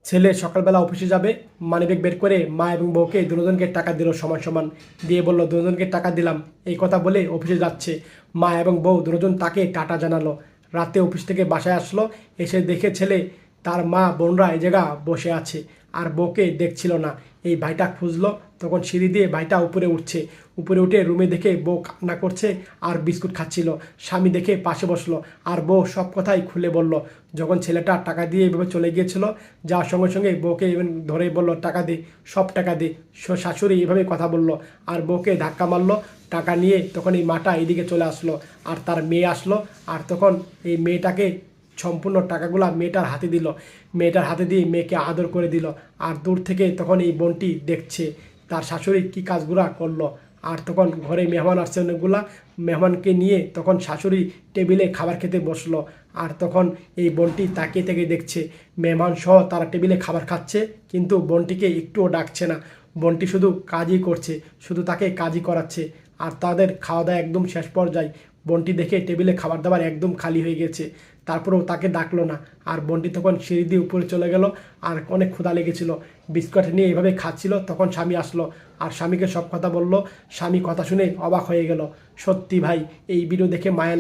ছেলে সকালবেলা অফিসে যাবে, মানিব্যাগ বের করে মা এবং বউকে দুজনকে টাকা দিল সমান সমান, দিয়ে বলল দুজনকে টাকা দিলাম। এই কথা বলে অফিসে যাচ্ছে। মা এবং বউ দুজন তাকে টাটা জানালো। রাতে অফিস থেকে বাসায় আসলো, এসে দেখে ছেলে তার মা বোনরা এই জায়গা বসে আছে আর বউকে দেখছিল না। এই ভাইটা খুঁজলো, তখন সিঁড়ি দিয়ে ভাইটা উপরে উঠছে। উপরে উঠে রুমে দেখে বউ কান্না করছে আর বিস্কুট খাচ্ছিল। স্বামী দেখে পাশে বসলো আর বউ সব কথাই খুলে বলল। যখন ছেলেটা টাকা দিয়ে এভাবে চলে গিয়েছিল, যাওয়ার সঙ্গে সঙ্গে বউকে even ধরে বলল টাকা দে, সব টাকা দে। শাশুড়ি এভাবে কথা বলল আর বউকে ধাক্কা মারলো। টাকা নিয়ে তখন এই মাটা এদিকে চলে আসলো আর তার মেয়ে আসলো। আর তখন এই মেয়েটাকে সম্পূর্ণ টাকাগুলা মেয়েটার হাতে দিল। মেয়েটার হাতে দিয়ে মেয়েকে আদর করে দিল। আর দূর থেকে তখন এই বোনটি দেখছে তার শাশুড়ি কী কাজগুলা করলো। আর তখন ঘরে মেহমান আসছে অনেকগুলা। মেহমানকে নিয়ে তখন শাশুড়ি টেবিলে খাবার খেতে বসলো। আর তখন এই বোনটি তাকিয়ে থেকে দেখছে মেহমান সহ তারা টেবিলে খাবার খাচ্ছে, কিন্তু বোনটিকে একটুও ডাকছে না। বোনটি শুধু কাজই করছে, শুধু তাকে কাজই করাচ্ছে। আর তাদের খাওয়া দাওয়া একদম শেষ পর্যায়ে বোনটি দেখে টেবিলে খাবার দাবার একদম খালি হয়ে গেছে, তারপরেও তাকে ডাকলো না। আর বোনটি তখন সিঁড়ি দিয়ে উপরে চলে গেল। আর অনেক ক্ষুধা লেগেছিল, বিস্কুট নিয়ে এইভাবে খাচ্ছিল। তখন স্বামী আসলো আর স্বামীকে সব কথা বলল। স্বামী কথা শুনে অবাক হয়ে গেল। সত্যি ভাই, এই ভিডিও দেখে মায়া